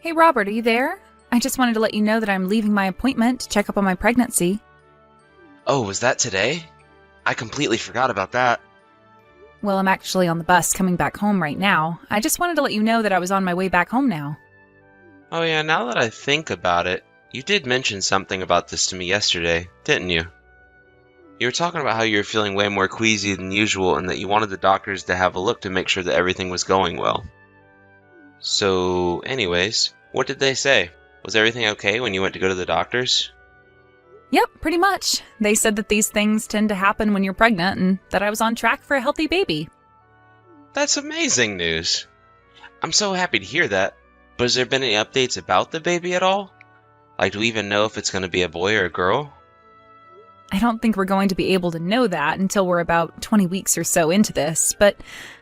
Hey Robert, are you there? I just wanted to let you know that I'm leaving my appointment to check up on my pregnancy. Oh, was that today? I completely forgot about that. Well, I'm actually on the bus coming back home right now. I just wanted to let you know that I was on my way back home now. Oh yeah, now that I think about it, you did mention something about this to me yesterday, didn't you? You were talking about how you were feeling way more queasy than usual and that you wanted the doctors to have a look to make sure that everything was going well. So, anyways, what did they say? Was everything okay when you went to go to the doctors? Yep, pretty much. They said that these things tend to happen when you're pregnant and that I was on track for a healthy baby. That's amazing news. I'm so happy to hear that. But has there been any updates about the baby at all? Like, do we even know if it's going to be a boy or a girl? I don't think we're going to be able to know that until we're about 20 weeks or so into this, but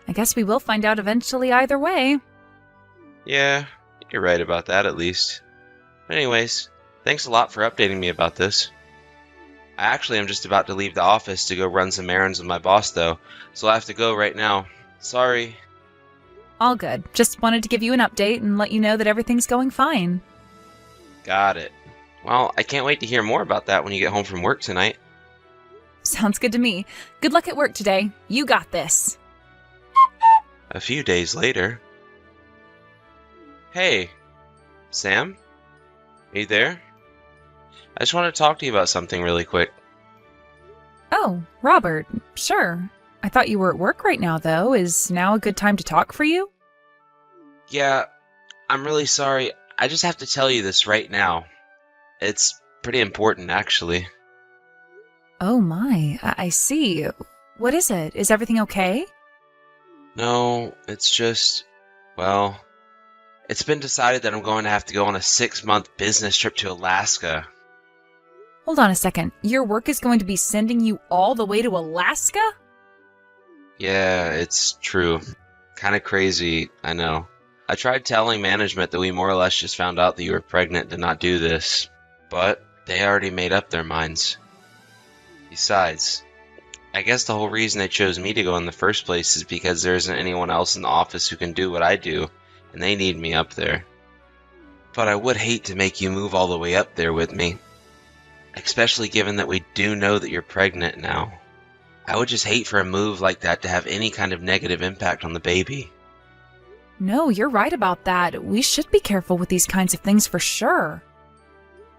I guess we will find out eventually either way. Yeah, you're right about that at least. But anyways, thanks a lot for updating me about this. I actually am just about to leave the office to go run some errands with my boss though, so I have to go right now. Sorry. All good. Just wanted to give you an update and let you know that everything's going fine. Got it. Well, I can't wait to hear more about that when you get home from work tonight. Sounds good to me. Good luck at work today. You got this. A few days later. Hey, Sam? Are you there? I just want to talk to you about something really quick. Oh, Robert, sure. I thought you were at work right now, though. Is now a good time to talk for you? Yeah, I'm really sorry. I just have to tell you this right now. It's pretty important, actually. Oh my, I see. What is it? Is everything okay? No, it's just, well, it's been decided that I'm going to have to go on a 6-month business trip to Alaska. Hold on a second. Your work is going to be sending you all the way to Alaska? Yeah, it's true. Kind of crazy, I know. I tried telling management that we more or less just found out that you were pregnant to not do this, but they already made up their minds. Besides, I guess the whole reason they chose me to go in the first place is because there isn't anyone else in the office who can do what I do, and they need me up there. But I would hate to make you move all the way up there with me, especially given that we do know that you're pregnant now. I would just hate for a move like that to have any kind of negative impact on the baby. No, you're right about that. We should be careful with these kinds of things for sure.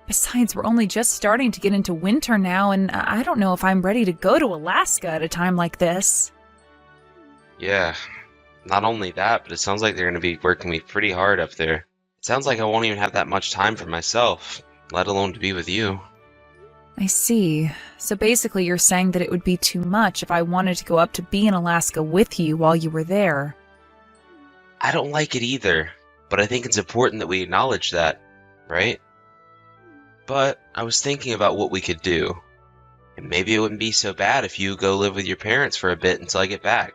Besides, we're only just starting to get into winter now, and I don't know if I'm ready to go to Alaska at a time like this. Yeah, not only that, but it sounds like they're going to be working me pretty hard up there. It sounds like I won't even have that much time for myself, let alone to be with you. I see. So basically you're saying that it would be too much if I wanted to go up to be in Alaska with you while you were there. I don't like it either, but I think it's important that we acknowledge that, right? But I was thinking about what we could do, and maybe it wouldn't be so bad if you go live with your parents for a bit until I get back.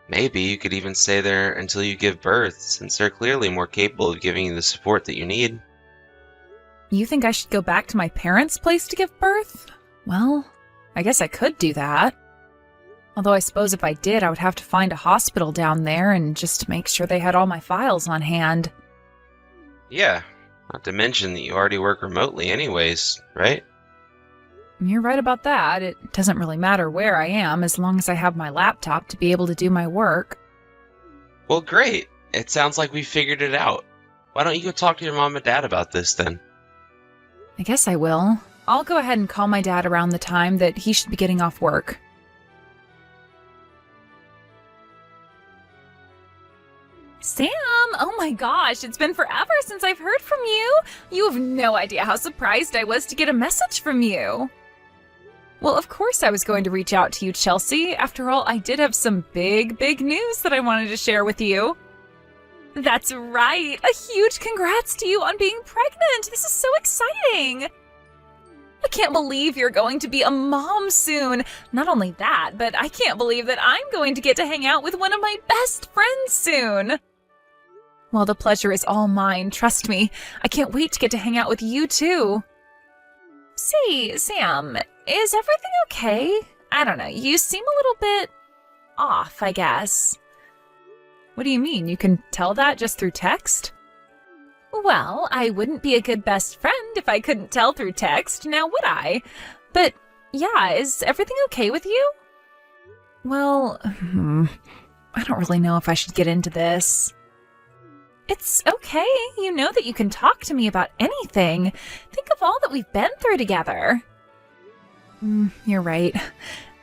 Maybe you could even stay there until you give birth, since they're clearly more capable of giving you the support that you need. You think I should go back to my parents' place to give birth? Well, I guess I could do that. Although I suppose if I did, I would have to find a hospital down there and just make sure they had all my files on hand. Yeah, not to mention that you already work remotely anyways, right? You're right about that. It doesn't really matter where I am as long as I have my laptop to be able to do my work. Well, great. It sounds like we figured it out. Why don't you go talk to your mom and dad about this then? I guess I will. I'll go ahead and call my dad around the time that he should be getting off work. Sam! Oh my gosh, it's been forever since I've heard from you! You have no idea how surprised I was to get a message from you! Well, of course I was going to reach out to you, Chelsea. After all, I did have some big news that I wanted to share with you. That's right! A huge congrats to you on being pregnant! This is so exciting! I can't believe you're going to be a mom soon! Not only that, but I can't believe that I'm going to get to hang out with one of my best friends soon! Well, the pleasure is all mine, trust me. I can't wait to get to hang out with you too. Say, Sam, is everything okay? I don't know, you seem a little bit off, I guess. What do you mean? You can tell that just through text? Well, I wouldn't be a good best friend if I couldn't tell through text, now would I? But yeah, is everything okay with you? Well, I don't really know if I should get into this. It's okay. You know that you can talk to me about anything. Think of all that we've been through together. You're right.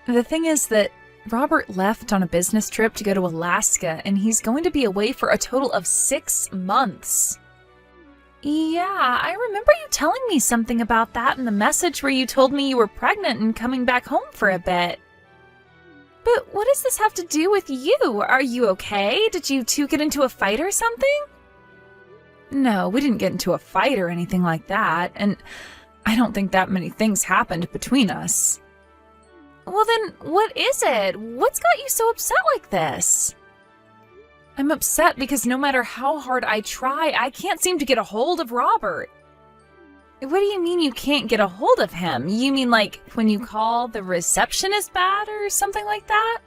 The thing is that Robert left on a business trip to go to Alaska, and he's going to be away for a total of 6 months. Yeah, I remember you telling me something about that in the message where you told me you were pregnant and coming back home for a bit. But what does this have to do with you? Are you okay? Did you two get into a fight or something? No, we didn't get into a fight or anything like that, and I don't think that many things happened between us. Well then, what is it? What's got you so upset like this? I'm upset because no matter how hard I try, I can't seem to get a hold of Robert. What do you mean you can't get a hold of him? You mean like when you call, the reception is bad or something like that?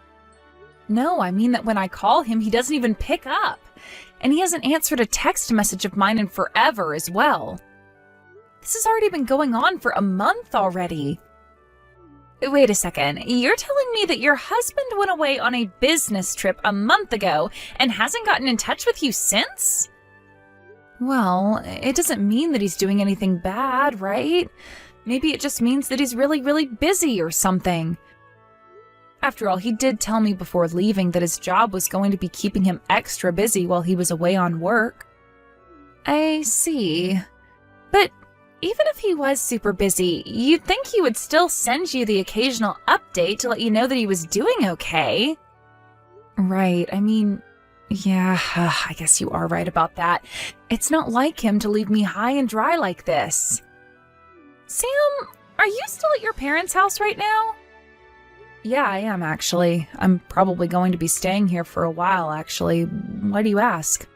No, I mean that when I call him, he doesn't even pick up. And he hasn't answered a text message of mine in forever as well. This has already been going on for a month already. Wait a second, you're telling me that your husband went away on a business trip a month ago and hasn't gotten in touch with you since? Well, it doesn't mean that he's doing anything bad, right? Maybe it just means that he's really, really busy or something. After all, he did tell me before leaving that his job was going to be keeping him extra busy while he was away on work. I see. But even if he was super busy, you'd think he would still send you the occasional update to let you know that he was doing okay. Right, I mean, yeah, I guess you are right about that. It's not like him to leave me high and dry like this. Sam, are you still at your parents' house right now? Yeah, I am actually. I'm probably going to be staying here for a while, actually. Why do you ask?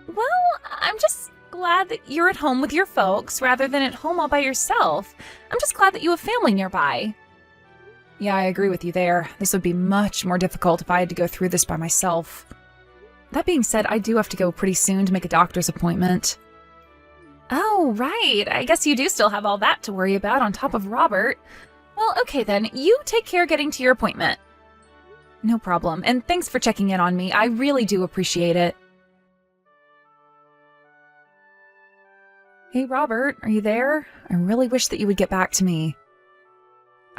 Well, I'm just glad that you're at home with your folks rather than at home all by yourself. I'm just glad that you have family nearby. Yeah, I agree with you there. This would be much more difficult if I had to go through this by myself. That being said, I do have to go pretty soon to make a doctor's appointment. Oh, right. I guess you do still have all that to worry about on top of Robert. Well, okay then. You take care getting to your appointment. No problem, and thanks for checking in on me. I really do appreciate it. Hey, Robert, are you there? I really wish that you would get back to me.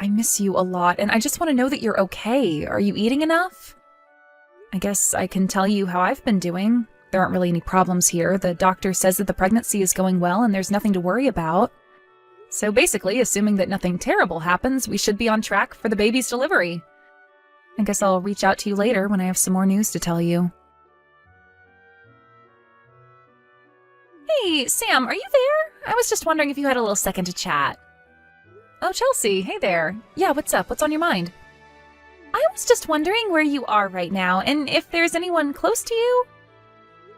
I miss you a lot, and I just want to know that you're okay. Are you eating enough? I guess I can tell you how I've been doing. There aren't really any problems here. The doctor says that the pregnancy is going well and there's nothing to worry about. So basically, assuming that nothing terrible happens, we should be on track for the baby's delivery. I guess I'll reach out to you later when I have some more news to tell you. Hey, Sam, are you there? I was just wondering if you had a little second to chat. Oh, Chelsea, hey there. Yeah, what's up? What's on your mind? I was just wondering where you are right now, and if there's anyone close to you?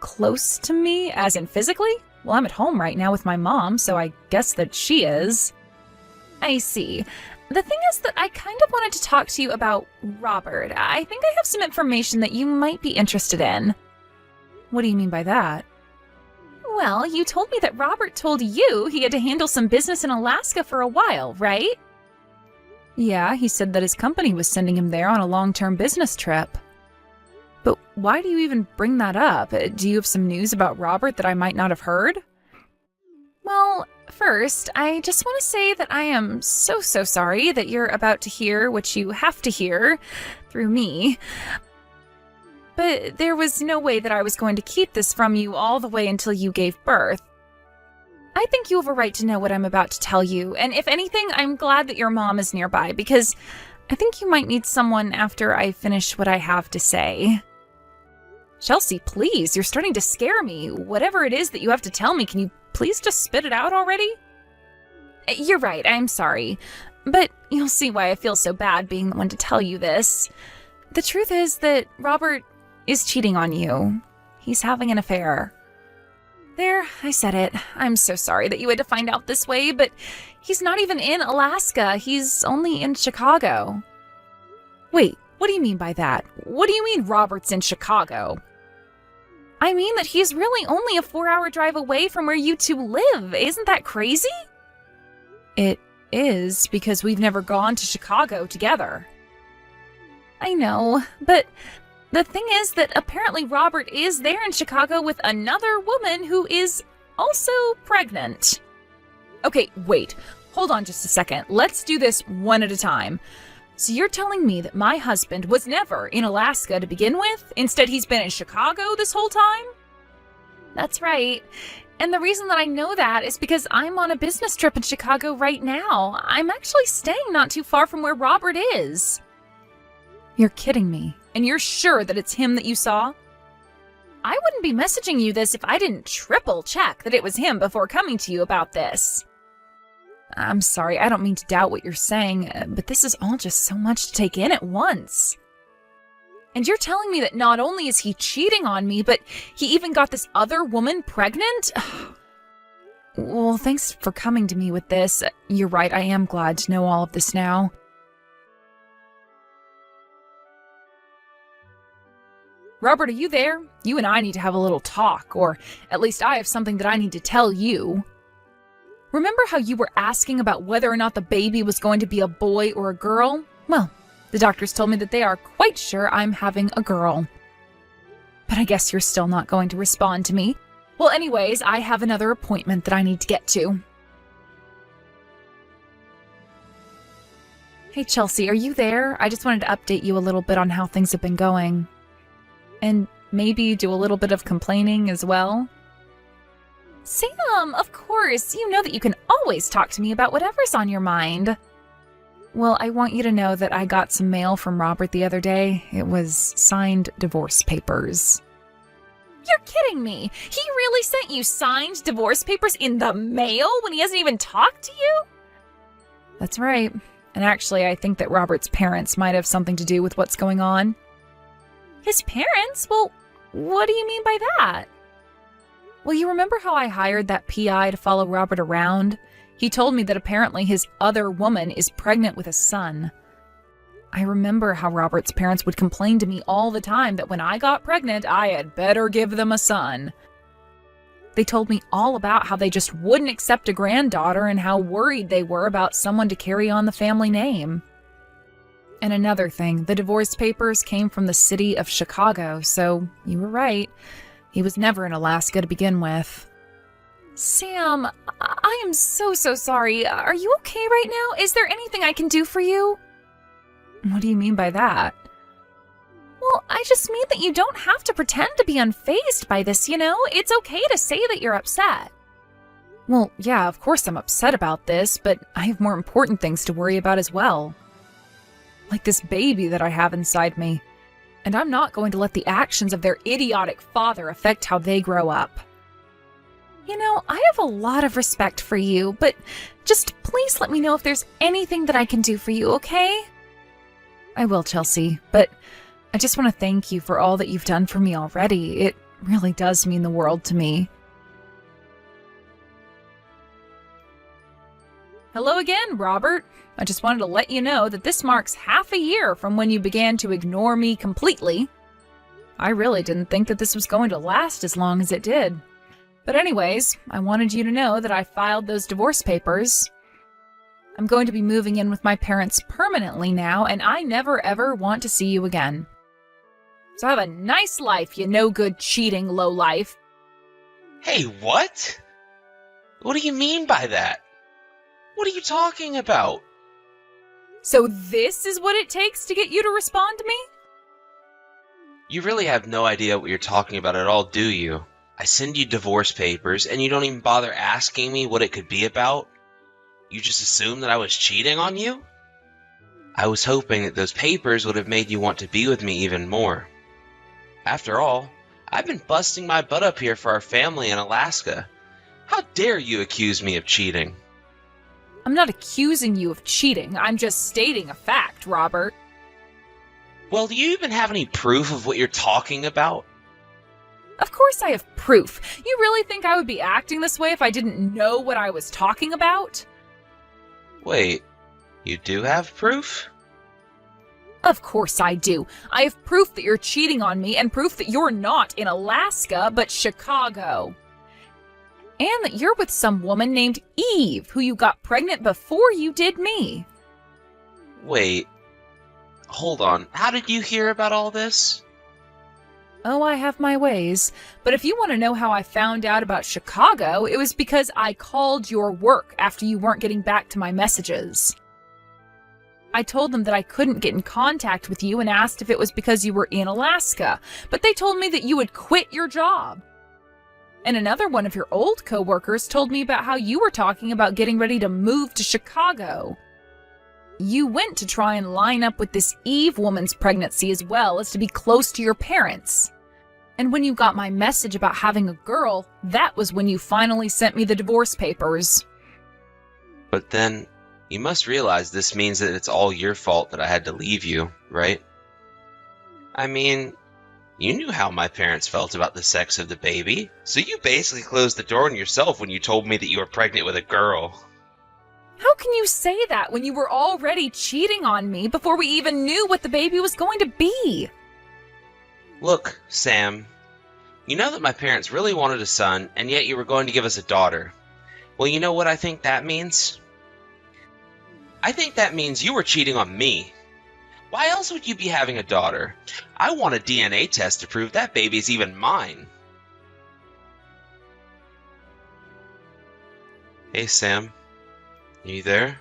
Close to me, as in physically? Well, I'm at home right now with my mom, so I guess that she is. I see. The thing is that I kind of wanted to talk to you about Robert. I think I have some information that you might be interested in. What do you mean by that? Well, you told me that Robert told you he had to handle some business in Alaska for a while, right? Yeah, he said that his company was sending him there on a long-term business trip. But why do you even bring that up? Do you have some news about Robert that I might not have heard? Well, first, I just want to say that I am so sorry that you're about to hear what you have to hear through me. But there was no way that I was going to keep this from you all the way until you gave birth. I think you have a right to know what I'm about to tell you, and if anything, I'm glad that your mom is nearby, because I think you might need someone after I finish what I have to say. Chelsea, please, you're starting to scare me. Whatever it is that you have to tell me, can you please just spit it out already? You're right, I'm sorry. But you'll see why I feel so bad being the one to tell you this. The truth is that Robert is cheating on you. He's having an affair. There, I said it. I'm so sorry that you had to find out this way, but he's not even in Alaska. He's only in Chicago. Wait, what do you mean by that? What do you mean Robert's in Chicago? I mean that he's really only a 4-hour drive away from where you two live. Isn't that crazy? It is, because we've never gone to Chicago together. I know, but the thing is that apparently Robert is there in Chicago with another woman who is also pregnant. Okay, wait. Hold on just a second. Let's do this one at a time. So you're telling me that my husband was never in Alaska to begin with? Instead, he's been in Chicago this whole time? That's right. And the reason that I know that is because I'm on a business trip in Chicago right now. I'm actually staying not too far from where Robert is. You're kidding me. And you're sure that it's him that you saw? I wouldn't be messaging you this if I didn't triple check that it was him before coming to you about this. I'm sorry, I don't mean to doubt what you're saying, but this is all just so much to take in at once. And you're telling me that not only is he cheating on me, but he even got this other woman pregnant? Well, thanks for coming to me with this. You're right, I am glad to know all of this now. Robert, are you there? You and I need to have a little talk, or at least I have something that I need to tell you. Remember how you were asking about whether or not the baby was going to be a boy or a girl? Well, the doctors told me that they are quite sure I'm having a girl. But I guess you're still not going to respond to me. Well, anyways, I have another appointment that I need to get to. Hey, Chelsea, are you there? I just wanted to update you a little bit on how things have been going. And maybe do a little bit of complaining as well. Sam, of course, you know that you can always talk to me about whatever's on your mind. Well, I want you to know that I got some mail from Robert the other day. It was signed divorce papers. You're kidding me! He really sent you signed divorce papers in the mail when he hasn't even talked to you? That's right. And actually, I think that Robert's parents might have something to do with what's going on. His parents? Well, what do you mean by that? Well, you remember how I hired that PI to follow Robert around? He told me that apparently his other woman is pregnant with a son. I remember how Robert's parents would complain to me all the time that when I got pregnant, I had better give them a son. They told me all about how they just wouldn't accept a granddaughter and how worried they were about someone to carry on the family name. And another thing, the divorce papers came from the city of Chicago, so you were right. He was never in Alaska to begin with. Sam, I am so sorry. Are you okay right now? Is there anything I can do for you? What do you mean by that? Well, I just mean that you don't have to pretend to be unfazed by this, you know? It's okay to say that you're upset. Well, yeah, of course I'm upset about this, but I have more important things to worry about as well. Like this baby that I have inside me. And I'm not going to let the actions of their idiotic father affect how they grow up. You know, I have a lot of respect for you, but just please let me know if there's anything that I can do for you, okay? I will, Chelsea, but I just want to thank you for all that you've done for me already. It really does mean the world to me. Hello again, Robert. I just wanted to let you know that this marks half a year from when you began to ignore me completely. I really didn't think that this was going to last as long as it did. But anyways, I wanted you to know that I filed those divorce papers. I'm going to be moving in with my parents permanently now, and I never ever want to see you again. So have a nice life, you no-good cheating lowlife. Hey, what? What do you mean by that? What are you talking about? So this is what it takes to get you to respond to me? You really have no idea what you're talking about at all, do you? I send you divorce papers, and you don't even bother asking me what it could be about? You just assume that I was cheating on you? I was hoping that those papers would have made you want to be with me even more. After all, I've been busting my butt up here for our family in Alaska. How dare you accuse me of cheating? I'm not accusing you of cheating. I'm just stating a fact, Robert. Well, do you even have any proof of what you're talking about? Of course I have proof. You really think I would be acting this way if I didn't know what I was talking about? Wait, you do have proof? Of course I do. I have proof that you're cheating on me and proof that you're not in Alaska, but Chicago. And that you're with some woman named Eve, who you got pregnant before you did me. Wait. Hold on. How did you hear about all this? Oh, I have my ways. But if you want to know how I found out about Chicago, it was because I called your work after you weren't getting back to my messages. I told them that I couldn't get in contact with you and asked if it was because you were in Alaska, but they told me that you had quit your job. And another one of your old coworkers told me about how you were talking about getting ready to move to Chicago. You went to try and line up with this Eve woman's pregnancy as well as to be close to your parents. And when you got my message about having a girl, that was when you finally sent me the divorce papers. But then, you must realize this means that it's all your fault that I had to leave you, right? I mean, you knew how my parents felt about the sex of the baby, so you basically closed the door on yourself when you told me that you were pregnant with a girl. How can you say that when you were already cheating on me before we even knew what the baby was going to be? Look, Sam, you know that my parents really wanted a son, and yet you were going to give us a daughter. Well, you know what I think that means? I think that means you were cheating on me. Why else would you be having a daughter? I want a DNA test to prove that baby's even mine. Hey, Sam. You there?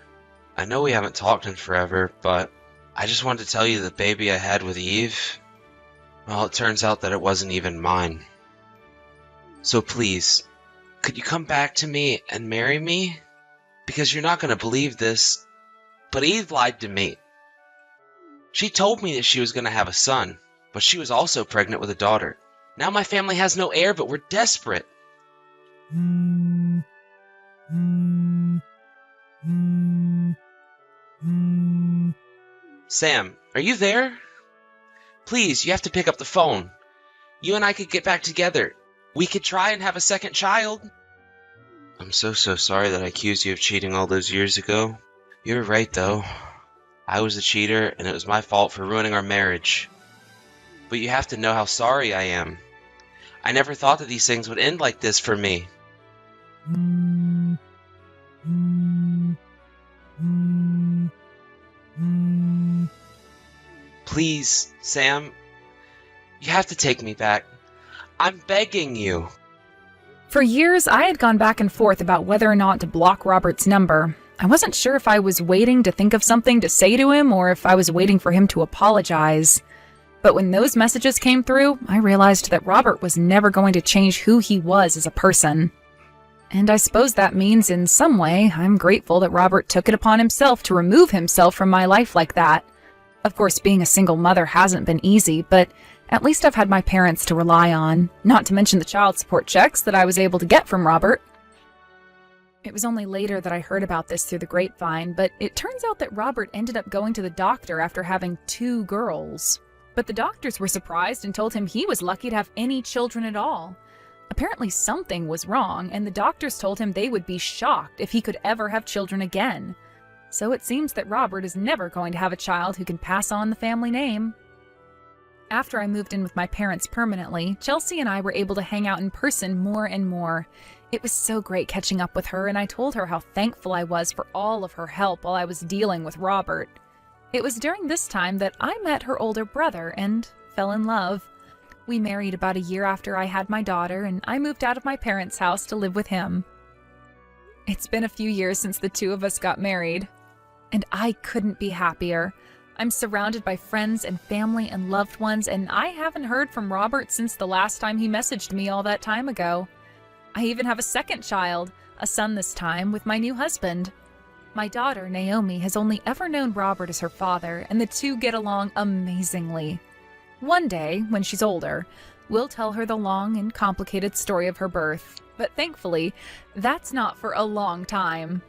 I know we haven't talked in forever, but I just wanted to tell you the baby I had with Eve, well, it turns out that it wasn't even mine. So please, could you come back to me and marry me? Because you're not going to believe this, but Eve lied to me. She told me that she was going to have a son, but she was also pregnant with a daughter. Now my family has no heir, but we're desperate. Sam, are you there? Please, you have to pick up the phone. You and I could get back together. We could try and have a second child. I'm so sorry that I accused you of cheating all those years ago. You're right, though. I was the cheater, and it was my fault for ruining our marriage. But you have to know how sorry I am. I never thought that these things would end like this for me. Please, Sam, you have to take me back. I'm begging you. For years, I had gone back and forth about whether or not to block Robert's number. I wasn't sure if I was waiting to think of something to say to him or if I was waiting for him to apologize. But when those messages came through, I realized that Robert was never going to change who he was as a person. And I suppose that means in some way I'm grateful that Robert took it upon himself to remove himself from my life like that. Of course, being a single mother hasn't been easy, but at least I've had my parents to rely on, not to mention the child support checks that I was able to get from Robert. It was only later that I heard about this through the grapevine, but it turns out that Robert ended up going to the doctor after having 2 girls. But the doctors were surprised and told him he was lucky to have any children at all. Apparently something was wrong, and the doctors told him they would be shocked if he could ever have children again. So it seems that Robert is never going to have a child who can pass on the family name. After I moved in with my parents permanently, Chelsea and I were able to hang out in person more and more. It was so great catching up with her, and I told her how thankful I was for all of her help while I was dealing with Robert. It was during this time that I met her older brother and fell in love. We married about a year after I had my daughter, and I moved out of my parents' house to live with him. It's been a few years since the 2 of us got married, and I couldn't be happier. I'm surrounded by friends and family and loved ones, and I haven't heard from Robert since the last time he messaged me all that time ago. I even have a second child, a son this time, with my new husband. My daughter, Naomi, has only ever known Robert as her father, and the 2 get along amazingly. One day, when she's older, we'll tell her the long and complicated story of her birth, but thankfully, that's not for a long time.